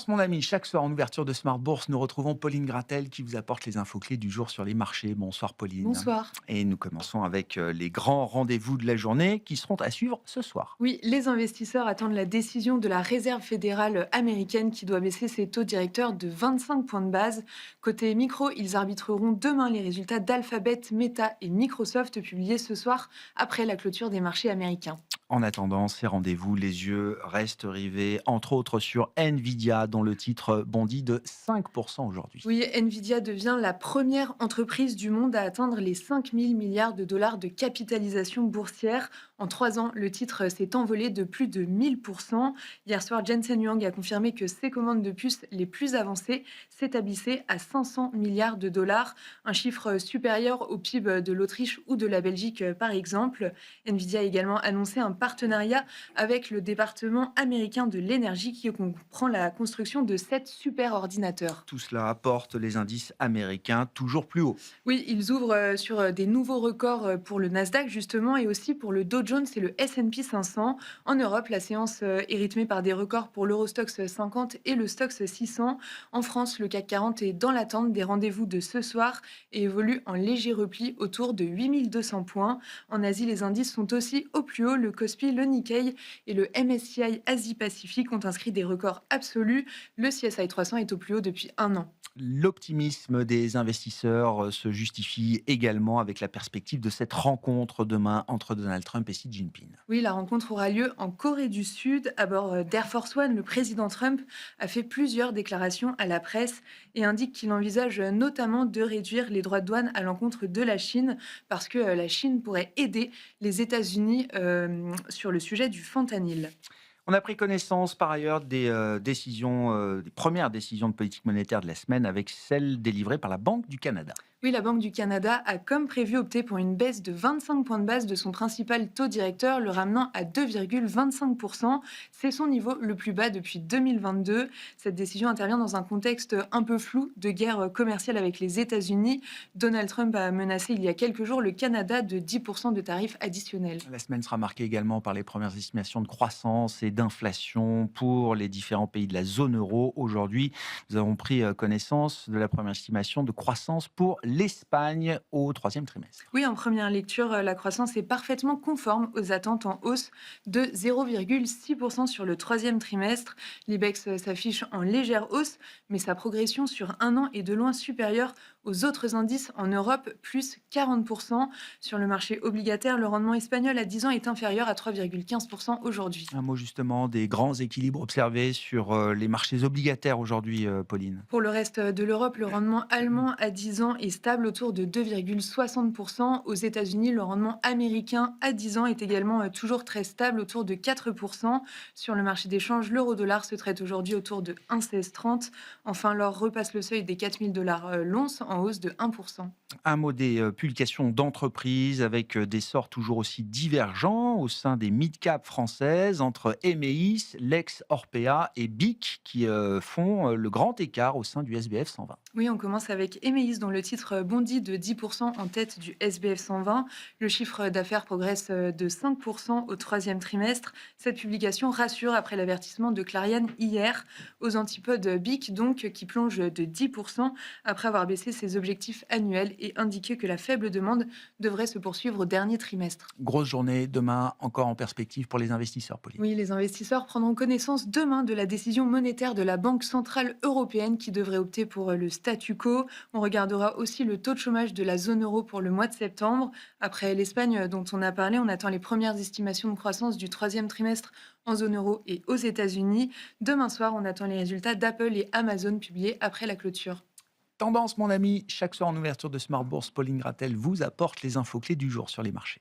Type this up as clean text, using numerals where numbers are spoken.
Tendance, mon ami, chaque soir en ouverture de Smart Bourse, nous retrouvons Pauline Gratel qui vous apporte les infos clés du jour sur les marchés. Bonsoir Pauline. Bonsoir. Et nous commençons avec les grands rendez-vous de la journée qui seront à suivre ce soir. Oui, les investisseurs attendent la décision de la Réserve fédérale américaine qui doit baisser ses taux directeurs de 25 points de base. Côté micro, ils arbitreront demain les résultats d'Alphabet, Meta et Microsoft publiés ce soir après la clôture des marchés américains. En attendant ces rendez-vous, les yeux restent rivés, entre autres sur Nvidia, dont le titre bondit de 5% aujourd'hui. Oui, Nvidia devient la première entreprise du monde à atteindre les 5 000 milliards de dollars de capitalisation boursière. En 3 ans, le titre s'est envolé de plus de 1000%. Hier soir, Jensen Huang a confirmé que ses commandes de puces les plus avancées s'établissaient à 500 milliards de dollars, un chiffre supérieur au PIB de l'Autriche ou de la Belgique, par exemple. Nvidia a également annoncé un partenariat avec le département américain de l'énergie qui comprend la construction de 7 superordinateurs. Tout cela apporte les indices américains toujours plus hauts. Oui, ils ouvrent sur des nouveaux records pour le Nasdaq justement et aussi pour le Dow Jones et le S&P 500. En Europe, la séance est rythmée par des records pour l'Eurostoxx 50 et le Stoxx 600. En France, le CAC 40 est dans l'attente des rendez-vous de ce soir et évolue en léger repli autour de 8200 points. En Asie, les indices sont aussi au plus haut. Le Kospi, le Nikkei et le MSCI Asie-Pacifique ont inscrit des records absolus. Le CSI 300 est au plus haut depuis un an. L'optimisme des investisseurs se justifie également avec la perspective de cette rencontre demain entre Donald Trump et Xi Jinping. Oui, la rencontre aura lieu en Corée du Sud. À bord d'Air Force One, le président Trump a fait plusieurs déclarations à la presse et indique qu'il envisage notamment de réduire les droits de douane à l'encontre de la Chine parce que la Chine pourrait aider les États-Unis sur le sujet du fentanyl. On a pris connaissance par ailleurs des premières décisions de politique monétaire de la semaine avec celles délivrées par la Banque du Canada. Oui, la Banque du Canada a, comme prévu, opté pour une baisse de 25 points de base de son principal taux directeur, le ramenant à 2,25%. C'est son niveau le plus bas depuis 2022. Cette décision intervient dans un contexte un peu flou de guerre commerciale avec les États-Unis. Donald Trump a menacé il y a quelques jours le Canada de 10% de tarifs additionnels. La semaine sera marquée également par les premières estimations de croissance et d'inflation pour les différents pays de la zone euro. Aujourd'hui, nous avons pris connaissance de la première estimation de croissance pour l'Espagne au troisième trimestre. Oui, en première lecture, la croissance est parfaitement conforme aux attentes en hausse de 0,6% sur le troisième trimestre. L'IBEX s'affiche en légère hausse, mais sa progression sur un an est de loin supérieure aux autres indices en Europe, plus 40%. Sur le marché obligataire, le rendement espagnol à 10 ans est inférieur à 3,15% aujourd'hui. Un mot justement des grands équilibres observés sur les marchés obligataires aujourd'hui, Pauline. Pour le reste de l'Europe, le rendement allemand à 10 ans est stable autour de 2,60%. Aux États-Unis, le rendement américain à 10 ans est également toujours très stable autour de 4%. Sur le marché des changes, l'euro-dollar se traite aujourd'hui autour de 1,1630. Enfin, l'or repasse le seuil des 4000 dollars l'once en hausse de 1%. Un mot des publications d'entreprises avec des sorts toujours aussi divergents au sein des mid-cap françaises entre Emeis, Lex Orpea et BIC qui font le grand écart au sein du SBF 120. Oui, on commence avec Emeis, dont le titre bondit de 10% en tête du SBF 120. Le chiffre d'affaires progresse de 5% au troisième trimestre. Cette publication rassure après l'avertissement de Clariane hier. Aux antipodes, BIC, donc, qui plonge de 10% après avoir baissé ses objectifs annuels et indiqué que la faible demande devrait se poursuivre au dernier trimestre. Grosse journée demain encore en perspective pour les investisseurs, Pauline. Oui, les investisseurs prendront connaissance demain de la décision monétaire de la Banque centrale européenne qui devrait opter pour le statu quo. On regardera aussi le taux de chômage de la zone euro pour le mois de septembre. Après l'Espagne dont on a parlé, on attend les premières estimations de croissance du troisième trimestre en zone euro et aux États-Unis. Demain soir, on attend les résultats d'Apple et Amazon publiés après la clôture. Tendance, mon ami, chaque soir en ouverture de Smart Bourse, Pauline Gratel vous apporte les infos clés du jour sur les marchés.